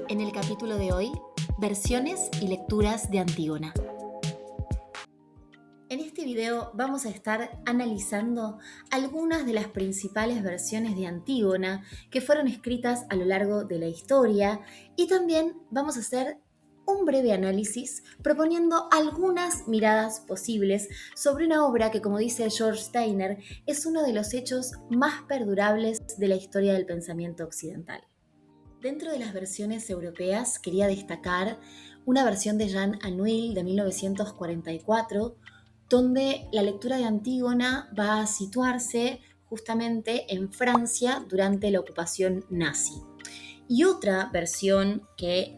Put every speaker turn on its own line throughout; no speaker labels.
En el capítulo de hoy, versiones y lecturas de Antígona. En este video vamos a estar analizando algunas de las principales versiones de Antígona que fueron escritas a lo largo de la historia y también vamos a hacer un breve análisis proponiendo algunas miradas posibles sobre una obra que, como dice George Steiner, es uno de los hechos más perdurables de la historia del pensamiento occidental. Dentro de las versiones europeas quería destacar una versión de Jean Anouilh de 1944, donde la lectura de Antígona va a situarse justamente en Francia durante la ocupación nazi. Y otra versión que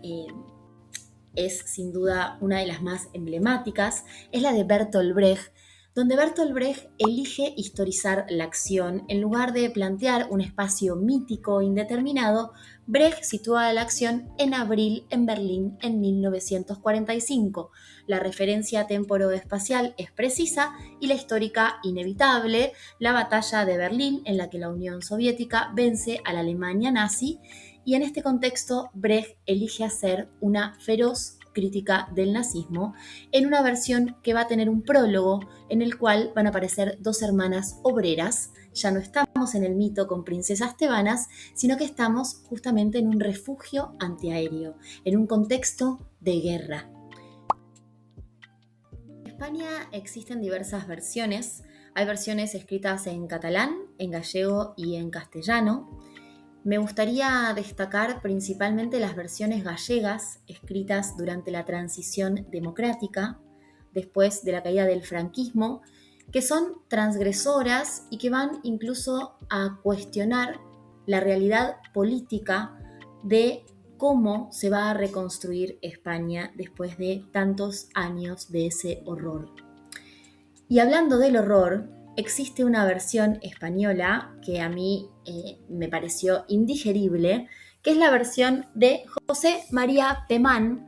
es sin duda una de las más emblemáticas es la de Bertolt Brecht, donde Bertolt Brecht elige historizar la acción. En lugar de plantear un espacio mítico indeterminado, Brecht sitúa la acción en abril en Berlín en 1945. La referencia temporoespacial es precisa y la histórica inevitable, la batalla de Berlín en la que la Unión Soviética vence a la Alemania nazi, y en este contexto Brecht elige hacer una feroz crítica del nazismo en una versión que va a tener un prólogo en el cual van a aparecer dos hermanas obreras. Ya no estamos en el mito con princesas tebanas, sino que estamos justamente en un refugio antiaéreo, en un contexto de guerra. En España existen diversas versiones. Hay versiones escritas en catalán, en gallego y en castellano. Me gustaría destacar principalmente las versiones gallegas escritas durante la transición democrática, después de la caída del franquismo, que son transgresoras y que van incluso a cuestionar la realidad política de cómo se va a reconstruir España después de tantos años de ese horror. Y hablando del horror, existe una versión española que a mí me pareció indigerible, que es la versión de José María Pemán.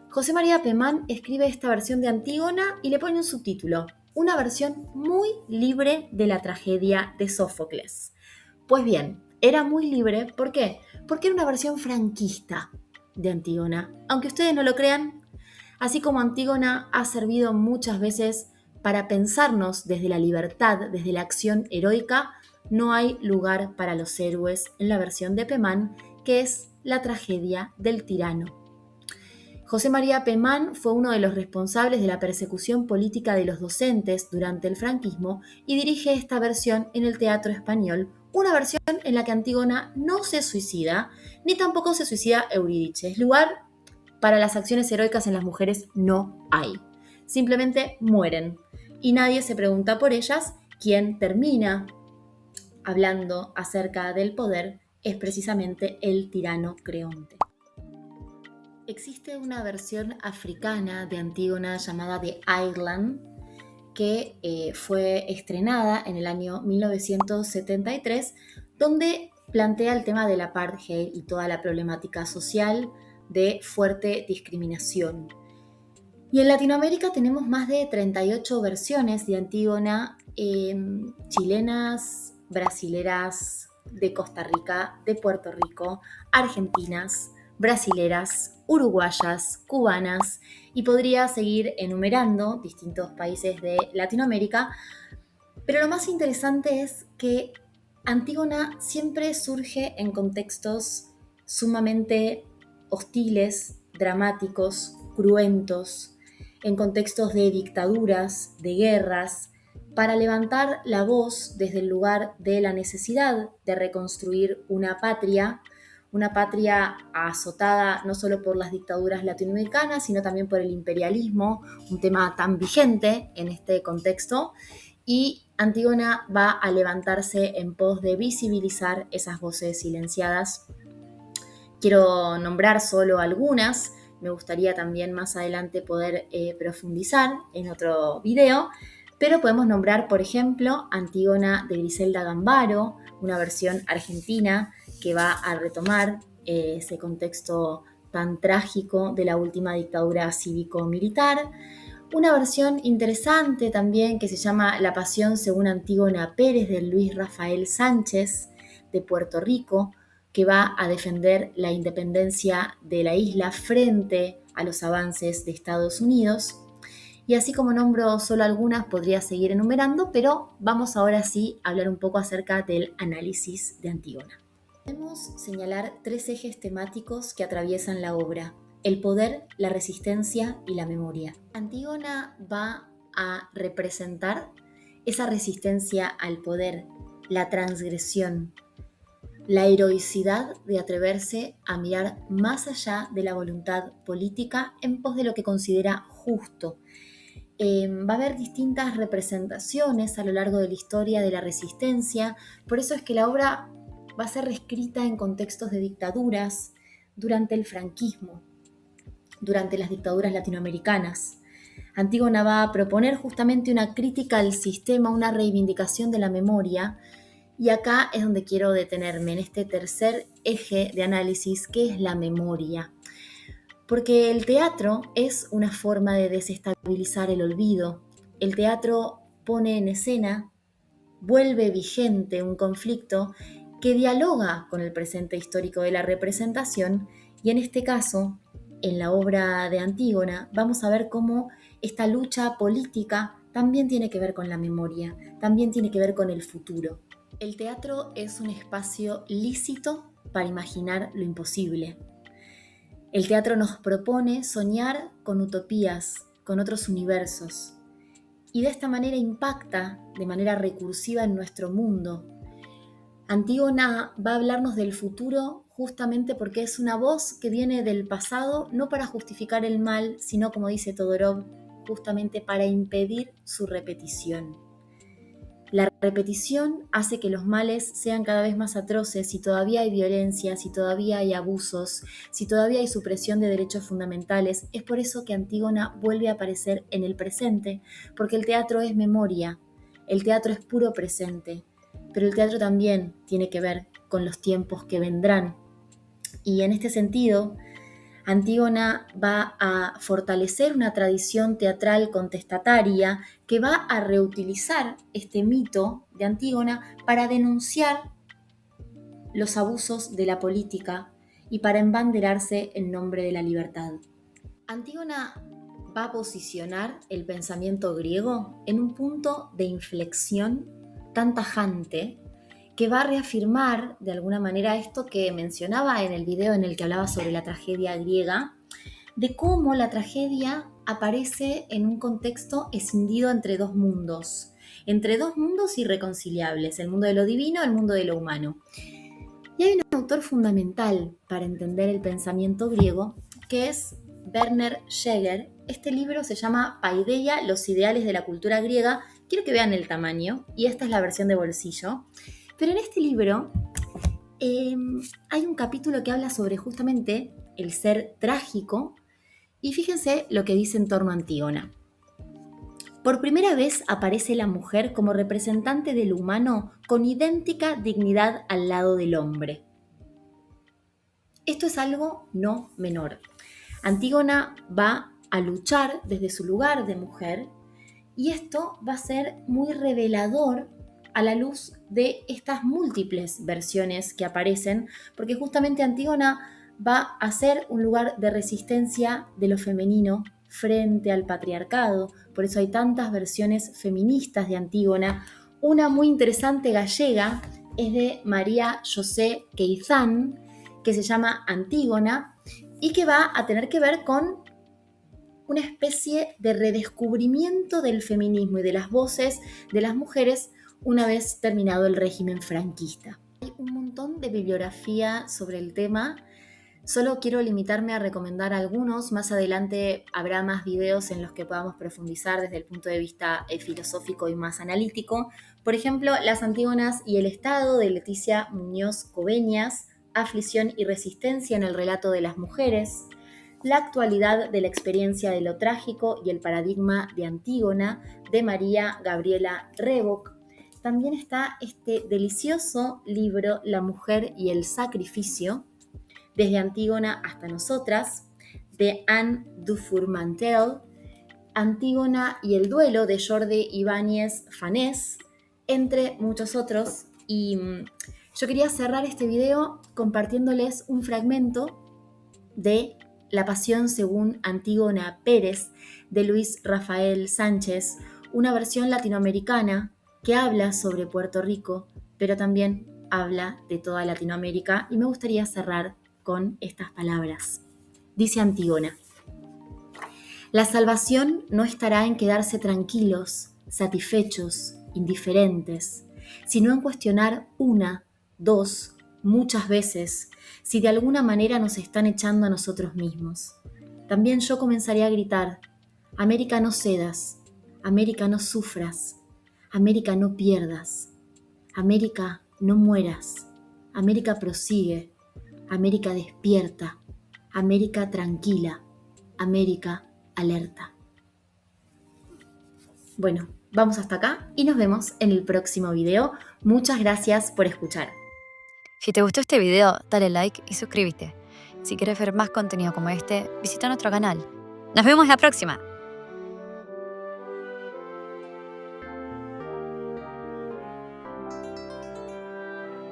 José María Pemán escribe esta versión de Antígona y le pone un subtítulo: una versión muy libre de la tragedia de Sófocles. Pues bien, era muy libre, ¿por qué? Porque era una versión franquista de Antígona. Aunque ustedes no lo crean, así como Antígona ha servido muchas veces para pensarnos desde la libertad, desde la acción heroica, no hay lugar para los héroes en la versión de Pemán, que es la tragedia del tirano. José María Pemán fue uno de los responsables de la persecución política de los docentes durante el franquismo y dirige esta versión en el Teatro Español, una versión en la que Antígona no se suicida, ni tampoco se suicida Eurídice. Lugar para las acciones heroicas en las mujeres no hay. Simplemente mueren y nadie se pregunta por ellas. Quien termina hablando acerca del poder es precisamente el tirano Creonte. Existe una versión africana de Antígona llamada The Island que fue estrenada en el año 1973, donde plantea el tema del apartheid y toda la problemática social de fuerte discriminación. Y en Latinoamérica tenemos más de 38 versiones de Antígona, chilenas, brasileras, de Costa Rica, de Puerto Rico, argentinas, brasileras, uruguayas, cubanas, y podría seguir enumerando distintos países de Latinoamérica. Pero lo más interesante es que Antígona siempre surge en contextos sumamente hostiles, dramáticos, cruentos, en contextos de dictaduras, de guerras, para levantar la voz desde el lugar de la necesidad de reconstruir una patria azotada no solo por las dictaduras latinoamericanas, sino también por el imperialismo, un tema tan vigente en este contexto. Y Antígona va a levantarse en pos de visibilizar esas voces silenciadas. Quiero nombrar solo algunas. Me gustaría también más adelante poder profundizar en otro video, pero podemos nombrar, por ejemplo, Antígona de Griselda Gambaro, una versión argentina que va a retomar ese contexto tan trágico de la última dictadura cívico-militar. Una versión interesante también que se llama La Pasión según Antígona Pérez de Luis Rafael Sánchez de Puerto Rico, que va a defender la independencia de la isla frente a los avances de Estados Unidos. Y así como nombro solo algunas, podría seguir enumerando, pero vamos ahora sí a hablar un poco acerca del análisis de Antígona. Podemos señalar 3 ejes temáticos que atraviesan la obra: el poder, la resistencia y la memoria. Antígona va a representar esa resistencia al poder, la transgresión, la heroicidad de atreverse a mirar más allá de la voluntad política en pos de lo que considera justo. Va a haber distintas representaciones a lo largo de la historia de la resistencia, por eso es que la obra va a ser reescrita en contextos de dictaduras, durante el franquismo, durante las dictaduras latinoamericanas. Antígona va a proponer justamente una crítica al sistema, una reivindicación de la memoria, y acá es donde quiero detenerme, en este tercer eje de análisis, que es la memoria. Porque el teatro es una forma de desestabilizar el olvido. El teatro pone en escena, vuelve vigente un conflicto que dialoga con el presente histórico de la representación, y en este caso, en la obra de Antígona, vamos a ver cómo esta lucha política también tiene que ver con la memoria, también tiene que ver con el futuro. El teatro es un espacio lícito para imaginar lo imposible. El teatro nos propone soñar con utopías, con otros universos, y de esta manera impacta de manera recursiva en nuestro mundo. Antígona va a hablarnos del futuro justamente porque es una voz que viene del pasado, no para justificar el mal, sino, como dice Todorov, justamente para impedir su repetición. La repetición hace que los males sean cada vez más atroces. Si todavía hay violencia, si todavía hay abusos, si todavía hay supresión de derechos fundamentales. Es por eso que Antígona vuelve a aparecer en el presente, porque el teatro es memoria, el teatro es puro presente, pero el teatro también tiene que ver con los tiempos que vendrán. Y en este sentido, Antígona va a fortalecer una tradición teatral contestataria que va a reutilizar este mito de Antígona para denunciar los abusos de la política y para embanderarse en nombre de la libertad. Antígona va a posicionar el pensamiento griego en un punto de inflexión tan tajante que va a reafirmar de alguna manera esto que mencionaba en el video en el que hablaba sobre la tragedia griega, de cómo la tragedia aparece en un contexto escindido entre dos mundos irreconciliables, el mundo de lo divino y el mundo de lo humano. Y hay un autor fundamental para entender el pensamiento griego, que es Werner Jäger. Este libro se llama Paideia, los ideales de la cultura griega. Quiero que vean el tamaño, y esta es la versión de bolsillo. Pero en este libro hay un capítulo que habla sobre justamente el ser trágico, y fíjense lo que dice en torno a Antígona. Por primera vez aparece la mujer como representante del humano con idéntica dignidad al lado del hombre. Esto es algo no menor. Antígona va a luchar desde su lugar de mujer, y esto va a ser muy revelador a la luz de estas múltiples versiones que aparecen, porque justamente Antígona va a ser un lugar de resistencia de lo femenino frente al patriarcado. Por eso hay tantas versiones feministas de Antígona. Una muy interesante gallega es de María José Queizán, que se llama Antígona, y que va a tener que ver con una especie de redescubrimiento del feminismo y de las voces de las mujeres una vez terminado el régimen franquista. Hay un montón de bibliografía sobre el tema. Solo quiero limitarme a recomendar algunos. Más adelante habrá más videos en los que podamos profundizar desde el punto de vista filosófico y más analítico. Por ejemplo, Las Antígonas y el Estado, de Leticia Muñoz Coveñas, Aflicción y resistencia en el relato de las mujeres, La actualidad de la experiencia de lo trágico y el paradigma de Antígona, de María Gabriela Reboc. También está este delicioso libro La mujer y el sacrificio, desde Antígona hasta nosotras, de Anne Dufour-Mantel, Antígona y el duelo, de Jordi Ibáñez Fanés, entre muchos otros. Y Yo quería cerrar este video compartiéndoles un fragmento de La Pasión según Antígona Pérez de Luis Rafael Sánchez, una versión latinoamericana que habla sobre Puerto Rico, pero también habla de toda Latinoamérica, y me gustaría cerrar con estas palabras. Dice Antígona: la salvación no estará en quedarse tranquilos, satisfechos, indiferentes, sino en cuestionar una, dos, muchas veces, si de alguna manera nos están echando a nosotros mismos. También yo comenzaré a gritar: América, no cedas, América, no sufras, América, no pierdas, América, no mueras, América, prosigue, América, despierta, América, tranquila, América, alerta. Bueno, vamos hasta acá y nos vemos en el próximo video. Muchas gracias por escuchar.
Si te gustó este video, dale like y suscríbete. Si quieres ver más contenido como este, visita nuestro canal. ¡Nos vemos la próxima!